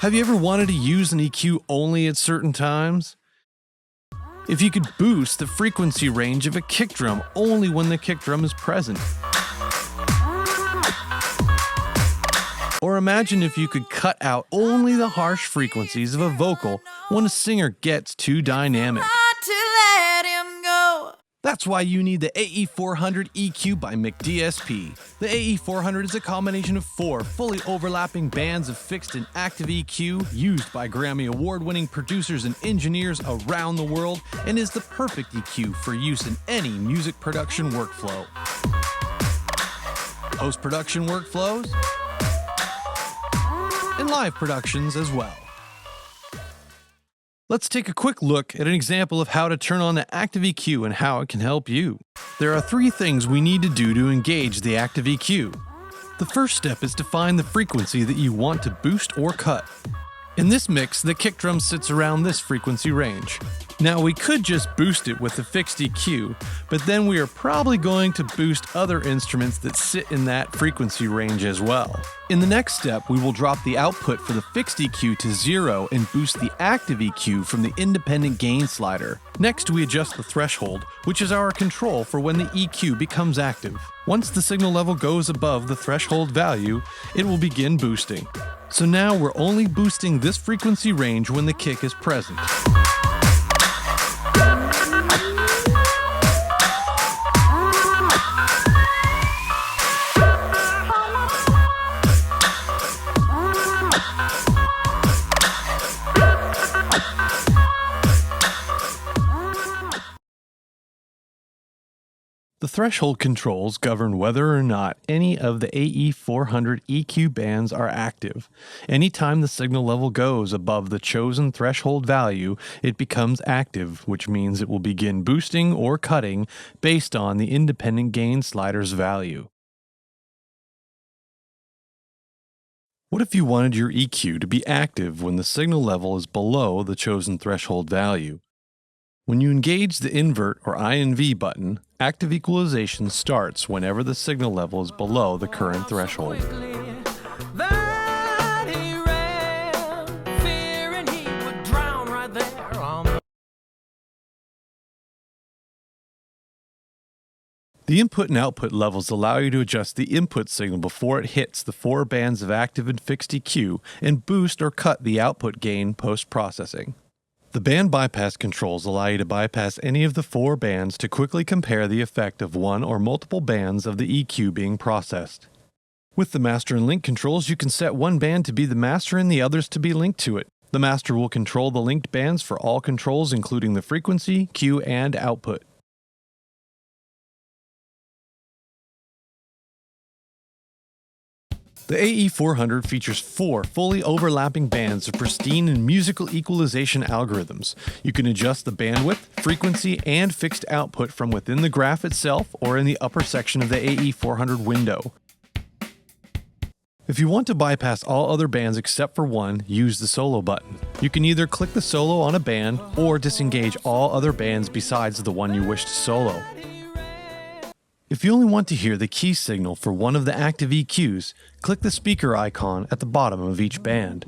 Have you ever wanted to use an EQ only at certain times? If you could boost the frequency range of a kick drum only when the kick drum is present. Or imagine if you could cut out only the harsh frequencies of a vocal when a singer gets too dynamic. That's why you need the AE400 EQ by McDSP. The AE400 is a combination of 4 fully overlapping bands of fixed and active EQ used by Grammy Award-winning producers and engineers around the world and is the perfect EQ for use in any music production workflow. Post-production workflows, and live productions as well. Let's take a quick look at an example of how to turn on the active EQ and how it can help you. There are 3 things we need to do to engage the active EQ. The first step is to find the frequency that you want to boost or cut. In this mix, the kick drum sits around this frequency range. Now we could just boost it with the fixed EQ, but then we are probably going to boost other instruments that sit in that frequency range as well. In the next step, we will drop the output for the fixed EQ to 0 and boost the active EQ from the independent gain slider. Next, we adjust the threshold, which is our control for when the EQ becomes active. Once the signal level goes above the threshold value, it will begin boosting. So now we're only boosting this frequency range when the kick is present. The threshold controls govern whether or not any of the AE400 EQ bands are active. Anytime the signal level goes above the chosen threshold value, it becomes active, which means it will begin boosting or cutting based on the independent gain slider's value. What if you wanted your EQ to be active when the signal level is below the chosen threshold value? When you engage the invert or INV button, active equalization starts whenever the signal level is below the current threshold. The input and output levels allow you to adjust the input signal before it hits the 4 bands of active and fixed EQ and boost or cut the output gain post-processing. The band bypass controls allow you to bypass any of the 4 bands to quickly compare the effect of one or multiple bands of the EQ being processed. With the master and link controls, you can set one band to be the master and the others to be linked to it. The master will control the linked bands for all controls, including the frequency, Q, and output. The AE400 features 4 fully overlapping bands of pristine and musical equalization algorithms. You can adjust the bandwidth, frequency, and fixed output from within the graph itself or in the upper section of the AE400 window. If you want to bypass all other bands except for one, use the solo button. You can either click the solo on a band or disengage all other bands besides the one you wish to solo. If you only want to hear the key signal for one of the active EQs, click the speaker icon at the bottom of each band.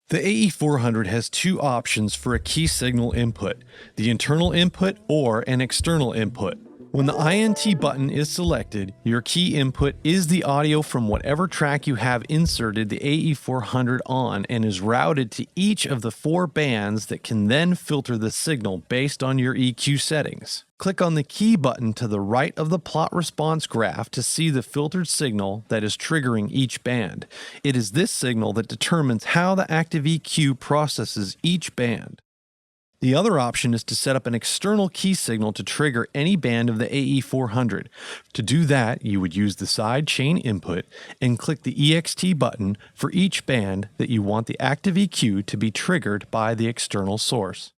The AE400 has 2 options for a key signal input, the internal input or an external input. When the INT button is selected, your key input is the audio from whatever track you have inserted the AE400 on and is routed to each of the 4 bands that can then filter the signal based on your EQ settings. Click on the key button to the right of the plot response graph to see the filtered signal that is triggering each band. It is this signal that determines how the active EQ processes each band. The other option is to set up an external key signal to trigger any band of the AE400. To do that, you would use the sidechain input and click the EXT button for each band that you want the active EQ to be triggered by the external source.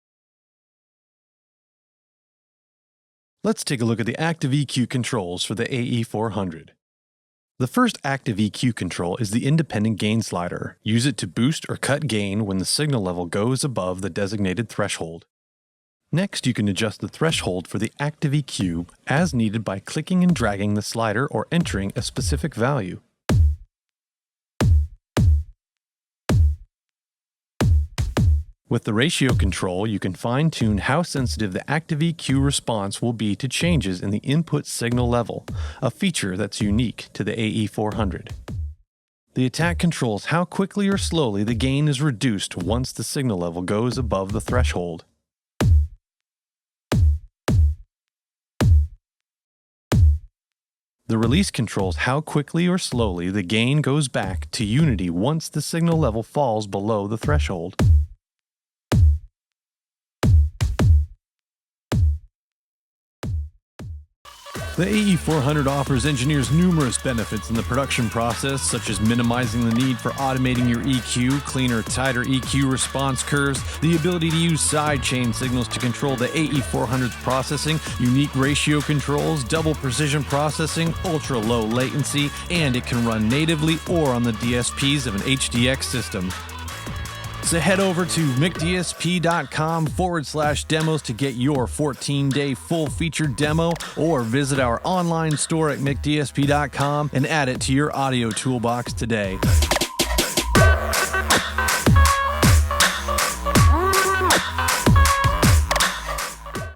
Let's take a look at the active EQ controls for the AE400. The first active EQ control is the independent gain slider. Use it to boost or cut gain when the signal level goes above the designated threshold. Next, you can adjust the threshold for the Active EQ as needed by clicking and dragging the slider or entering a specific value. With the ratio control, you can fine-tune how sensitive the Active EQ response will be to changes in the input signal level, a feature that's unique to the AE400. The attack controls how quickly or slowly the gain is reduced once the signal level goes above the threshold. The release controls how quickly or slowly the gain goes back to unity once the signal level falls below the threshold. The AE400 offers engineers numerous benefits in the production process, such as minimizing the need for automating your EQ, cleaner, tighter EQ response curves, the ability to use sidechain signals to control the AE400's processing, unique ratio controls, double precision processing, ultra-low latency, and it can run natively or on the DSPs of an HDX system. So head over to McDSP.com/demos to get your 14-day full-featured demo, or visit our online store at McDSP.com and add it to your audio toolbox today.